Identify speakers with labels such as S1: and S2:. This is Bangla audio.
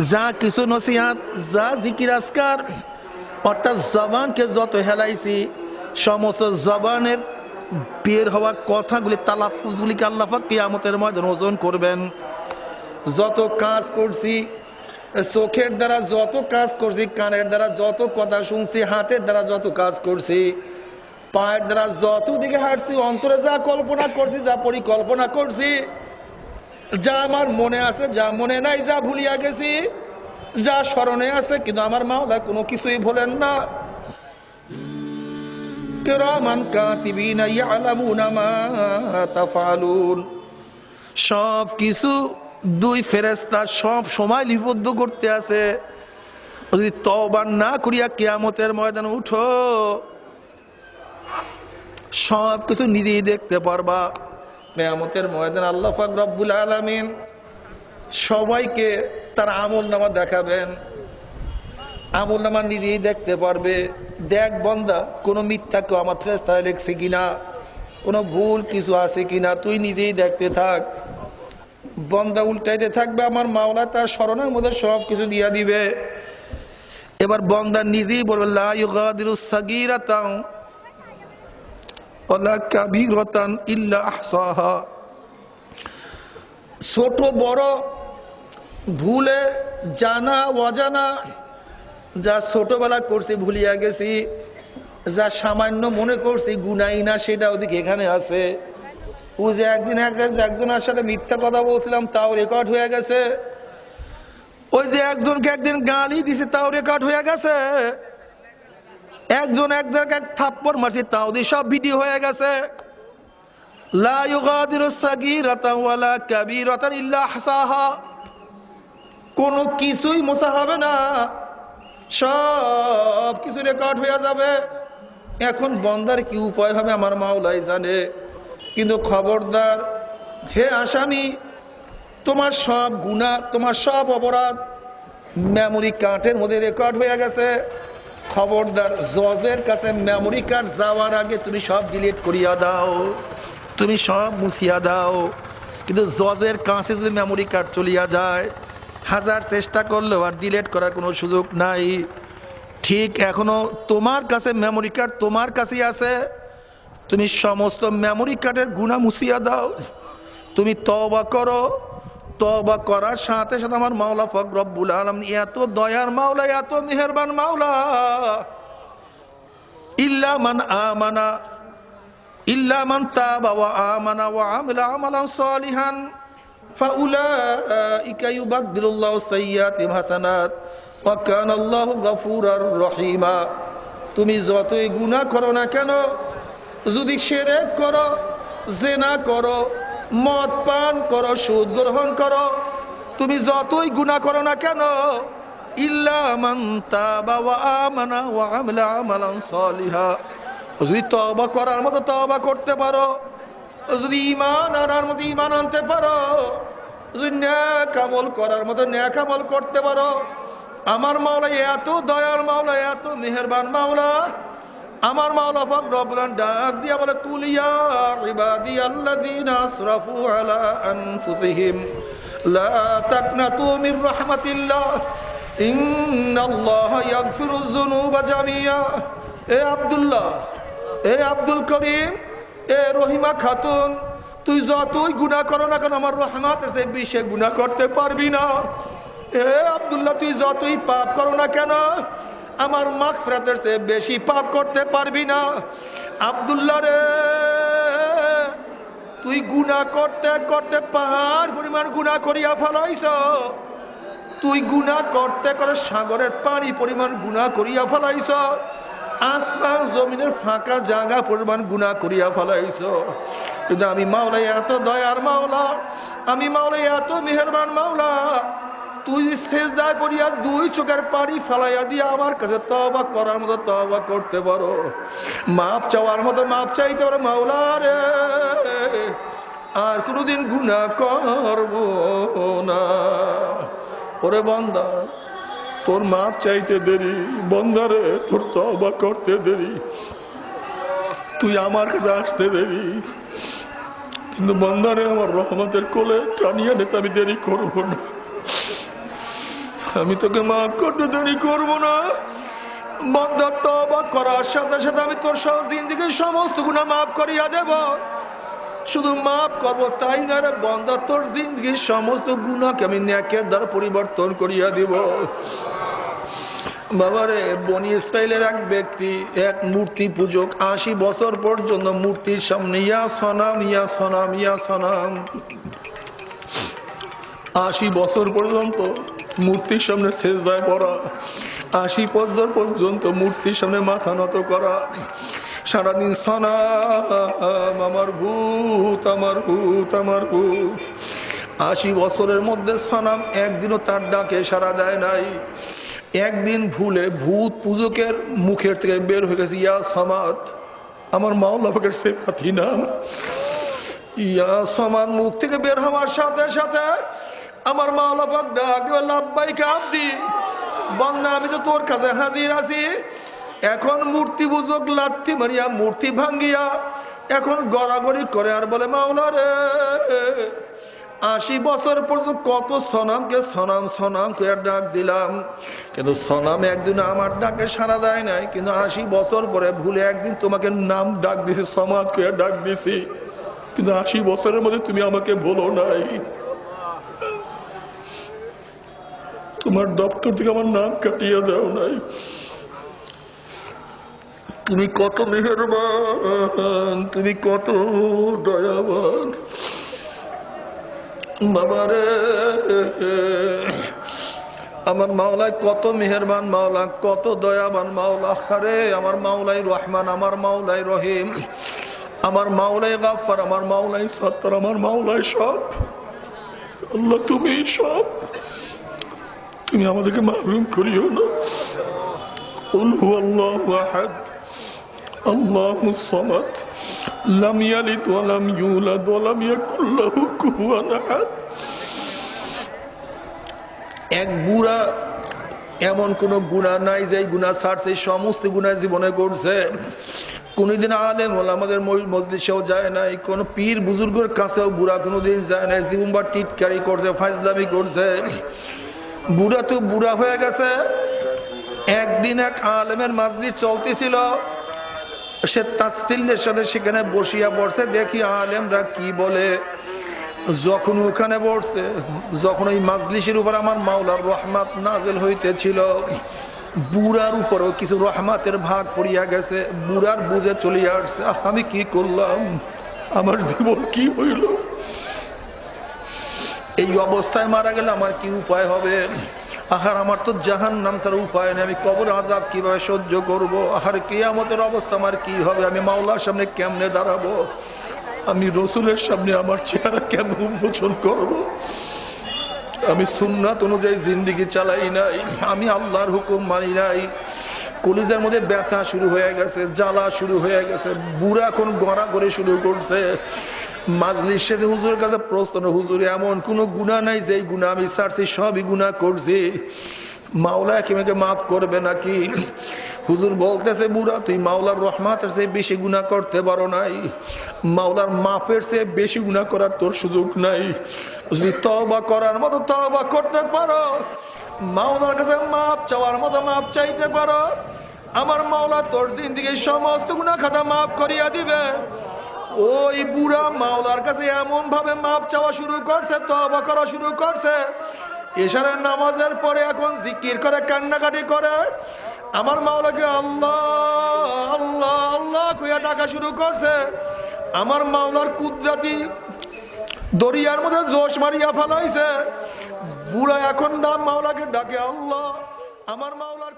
S1: যা কিছু নসিহাত, যা জিকির আজকার, অর্থাৎ জবানকে যত হেলাইছি, সমস্ত জবানের বের হওয়া কথাগুলি, তালাফুজগুলিকে আল্লাহ পাক কিয়ামতের ময়দানে ওজন করবেন। যত কাজ করছি, চোখের দ্বারা যত কাজ করছি, কানের দ্বারা যত কথা শুনছি, হাতের দ্বারা যত কাজ করছি, পায়ের দ্বারা যত দিকে হাঁটছি, অন্তরে যা কল্পনা করছি, যা পরিকল্পনা করছি, যা আমার মনে আছে, যা মনে নাই, যা ভুলিয়া গেছি, যা স্মরণে আছে, কিন্তু আমার মাওলা কোনো কিছুই ভোলেন না। কিরামান কাতিবিনা ইয়ালামুনা মা তাফআলুন। সব কিছু দুই ফেরেশতা সব সময় লিপিবদ্ধ করতে আছে। যদি তওবা না করিয়া কিয়ামতের ময়দানে উঠো, সব কিছু নিজেই দেখতে পারবা। কিয়ামতের ময়দানে আল্লাহ পাক রব্বুল আলামিন সবাইকে তার আমলনামা দেখাবেন। আমলনামা নিজেই দেখতে পারবে। দেখ বান্দা, কোনো মিথ্যা কেউ আমার ফেরেশতায় লিখছে কিনা, কোনো ভুল কিছু আছে কিনা, তুই নিজেই দেখতে থাক। বান্দা উল্টাইতে থাকবে, আমার মাওলা তার স্মরণের মধ্যে সব কিছু দিয়া দিবে। এবার বান্দা নিজেই বলবে, লা ইউগাদিরু সাগীরাতান ওয়ালা কাবীরাতান ইল্লা আহসাহা। ছোট বড় ভুলে, জানা অজানা, যা ছোটবেলা করছি ভুলিয়া গেছি, যা সামান্য মনে করছি গুনাই না, সেটা ওদিকে এখানে আছে। ও যে একদিন একজনের সাথে মিথ্যা কথা বলছিলাম, তাও রেকর্ড হয়ে গেছে। ওই যে একজনকে একদিন গালি দিছে, তাও রেকর্ড হয়ে গেছে। একজন এক জায়গায় থাপ্পড় মারছি, তাও দিয়ে সব ভিডিও হয়ে গেছে। লা ইউগাদিরু সাগীরাতান ওয়ালা কাবীরাতান ইল্লা আহসাহা। কোনো কিছুই মোছা হবে না, সব কিছু রেকর্ড হয়ে যাবে। এখন বন্দার কি উপায় হবে আমার মাওলাই জানে। কিন্তু খবরদার হে আসামি, তোমার সব গুনাহ, তোমার সব অপরাধ মেমোরি কার্ডের মধ্যে রেকর্ড হয়ে গেছে। খবরদার, জজের কাছে মেমোরি কার্ড যাওয়ার আগে তুমি সব ডিলিট করিয়া দাও, তুমি সব মুছিয়া দাও। কিন্তু জজের কাছে যদি মেমোরি কার্ড চলিয়া যায়, হাজার চেষ্টা করলেও আর ডিলিট করার কোনো সুযোগ নাই। ঠিক এখনো তোমার কাছে মেমোরি কার্ড তোমার কাছেই আছে। তুমি সমস্ত মেমোরি কার্ডের গুনাহ মুছিয়া দাও, তুমি তওবা করো। তওবা করার সাথে সাথে আমার মাওলা পাক রব্বুল আলামিন এত দয়ার মাওলা, এত মেহেরবান মাওলা, ইল্লা মান আমানা, ইল্লা মান তাবা ওয়া আমানা ওয়া আমিলা আমালান সালিহান ফাউলাইকা ইউবাদদিলুল্লাহু সাইয়্যাতিহিম হাসানাত ওয়া কানাল্লাহু গফুরার রহিমা। তুমি যতই গুনাহ করো না কেন, যদি শিরক করো, জিনা করো, মদ পান করো, সুদ গ্রহণ করো, তুমি যতই গুনাহ করো না কেন, ইল্লা মান তাবা ওয়া আমানা ওয়া আমিলা আমালান সালিহা, যদি তওবা করার মতো তওবা করতে পারো, যদি ঈমান আনার মতো ঈমান আনতে পারো, যদি নেক আমল করার মতো নেক আমল করতে পারো, আমার মাওলা এত দয়ার মাওলা, এত মেহেরবান মাওলা। আমার মাওলা পাক রব্বুল আলামিন ডাক দিয়া বলে, কুল ইয়া ইবাদিয়াল্লাযীনা আসরাফু আলা আনফুসিহিম লা তাকনাতু মির রাহমাতিল্লাহ ইন্নাল্লাহা ইয়াগফিরুয যুনুবা জামিয়া। এ আব্দুল্লাহ, এ আব্দুল করিম, এ রহিমা খাতুন, তুই যতই গুনাহ করো না কেন, আমার রহমতের চেয়ে বেশি গুনাহ করতে পারবি না। এ আব্দুল্লাহ, তুই যতই পাপ করো না কেন, আমার মাগফিরাতের চেয়ে বেশি পাপ করতে পারবি না। আব্দুল্লাহ রে, তুই গুনাহ করতে করতে পাহাড় পরিমাণ গুনাহ করিয়া ফেলাইছ। তুই গুনাহ করতে করে সাগরের পানি পরিমাণ গুনাহ করিয়া ফেলাইছ। আসমান জমিনের ফাঁকা জায়গা পরিমাণ গুনাহ করিয়া ফেলাইছ। কিন্তু আমি মাওলা এত দয়ার মাওলা, আমি মাওলা এত মেহেরবান মাওলা, তুই সেজদায় পড়িয়া দুই চোখের পানি ফালাইয়া দিয়া আমার কাছে তওবা করার মতো তওবা করতে পারো, মাপ চাওয়ার মতো মাপ চাইতে পারো মাওলা রে, আর কোনোদিন গুনাহ করব না। ওরে বান্দা, তোর মাপ চাইতে দেরি, বন্দারে তোর তওবা করতে দেরি, তুই আমার কাছে আসতে দেরি, কিন্তু বন্দারে আমার রহমতের কোলে টানিয়ে নিতে আমি দেরি করব না। আমি তোকে মাফ করতে দেরি করবো না। বান্দা তওবা করার সাথে সাথে আমি তোর সব জিন্দেগীর সমস্ত গুনাহ মাফ করিয়া দেব। শুধু মাফ করবো তাই না রে বান্দা, তোর জিন্দেগীর সমস্ত গুনাহকে আমি নেকের দ্বারা পরিবর্তন করিয়া দিব। বাবারে, বনি ইসরাইলের এক ব্যক্তি, এক মূর্তি পূজক, 80 বছর পর্যন্ত মূর্তির সামনে ইয়া সনাম ইয়া সনাম ইয়া সনাম, 80 বছর পর্যন্ত মূর্তির সামনে সেজদায় পড়া, 80 বছর পর্যন্ত মূর্তির সামনে মাথা নত করা, সারাদিন সনাম আমার ভূত আমার ভূত আমার ভূত। 80 বছরের মধ্যে সনাম একদিনও তার ডাকে সাড়া দেয় নাই। একদিন ভুলে ভূত পূজকের মুখের থেকে বের হয়ে গেছে ইয়া সমাদ, আমার মাওলা পাকের সিফাতি নাম। ইয়া সমাদ মুখ থেকে বের হওয়ার সাথে সাথে আমার মাওলা পাক ডাক দিল, লাব্বাইকা আব্দি, বান্দা আমি তো তোর কাছে হাজির আছি। এখন মূর্তি পূজক লাথি মারিয়া মূর্তি ভাঙ্গিয়া এখন গড়াগড়ি করে আর বলে, মাওলা রে, 80 বছর পর্যন্ত কত সনামকে সনাম সনাম করে ডাক দিলাম, কিন্তু সনাম একদিন আমার ডাকে সাড়া দেয় নাই। কিন্তু 80 বছর পরে ভুলে একদিন তোমাকে নাম ডাক দিছি, সমাদ করে ডাক দিছি, কিন্তু 80 বছরের মধ্যে তুমি আমাকে বলো নাই, তোমার দপ্তর থেকে আমার নাম কাটিয়ে দাও নাই। তুমি কত মেহেরবান, তুমি কত দয়াবান বাবারে। আমার মাওলাই কত মেহেরবান মাওলা, কত দয়াবান মাওলা। আরে আমার মাওলাই রহমান, আমার মাওলাই রহিম, আমার মাওলাই গাফফার, আমার মাওলাই সত্তার, আমার মাওলাই সব। আল্লাহ তুমি সব, তুমি আমাদেরকে মাহরুম করিও না। কুল হুয়াল্লাহু আহাদ আল্লাহুস সামাদ লাম ইয়ালিদ ওয়া লাম ইউলাদ ওয়া লাম ইয়াকুল লাহু কুফুয়ান আহাদ। এক বুড়া এমন কোন গুনাহ নাই যে গুনাহ ছাড়ছে, সমস্ত গুনাহ জীবনে করছে। কোনদিন আলেম ওলামাদের মজলিসেও যায় নাই, কোন পীর বুজুর্গের কাছেও বুড়া কোনদিন যায় নাই। জীবনবার টিটকারি করছে, ফাজলামি করছে। বুড়া তো বুড়া হয়ে গেছে। একদিন এক আলেমের মাজলিস চলতেছিল, সে তাচ্ছিল্যের সাথে সেখানে বসিয়া পড়ছে। দেখি আলেমরা কি বলে। যখন ওখানে বসছে, যখন ওই মাজলিসের উপর আমার মাওলার রহমত নাজিল হইতেছিল, বুড়ার উপরও কিছু রহমতের ভাগ পড়িয়া গেছে। বুড়ার বুঝে চলিয়া আসছে, আমি কি করলাম, আমার জীবন কি হইল, এই অবস্থায় মারা গেলে আমার কি উপায় হবে। আহার আমার তো জাহান্নাম ছাড়া উপায় নেই, আমি কবর আযাব কিভাবে সহ্য করব। আহার কিয়ামতের অবস্থা আমার কি হবে, আমি মাওলার সামনে কেমনে দাঁড়াবো, আমি রসুলের সামনে আমার চেহারা কেমন উন্মোচন করব। আমি সুন্নাত অনুযায়ী জিন্দেগি চালাই নাই, আমি আল্লাহর হুকুম মানি নাই। কলিজার মধ্যে ব্যথা শুরু হয়ে গেছে, জ্বালা শুরু হয়ে গেছে। বুড়া এখন গড়া করে শুরু করছে। মাজলিস শেষে হুজুরের কাছে প্রশ্ন, হুজুর এমন কোন গুনাহ নাই যেই গুনাহ আমি ছাড়ছি, সবই গুনাহ করছি, মাওলা কি আমাকে মাফ করবে নাকি? হুজুর বলতেছে, বুড়া তুই মাওলার রহমতের চেয়ে বেশি গুনাহ করতে পারো নাই, মাওলার মাফের চেয়ে বেশি গুনাহ করার তোর সুযোগ নাই। যদি তওবা করার মতো তওবা করতে পারো, মাওলার কাছে মাফ চাওয়ার মতো মাফ চাইতে পারো, আমার মাওলা তোর জিন্দেগীর সমস্ত গুনাহ খাতা মাফ করিয়া দিবে। ওই বুড়া মাওলার কাছে এমন ভাবে মাপ চাওয়া শুরু করছে, তওবা করা শুরু করছে। এশারের নামাজের পরে এখন জিকির করে, কান্নাকাটি করে, আমার মাওলাকে আল্লাহ আল্লাহ আল্লাহ কইয়া ডাকা শুরু করছে। আমার মাওলার কুদরতি দরিয়ার মধ্যে জোশ মারিয়া ফেলাইছে। বুড়া এখন নাম মাওলাকে ডাকে আল্লাহ, আমার মাওলার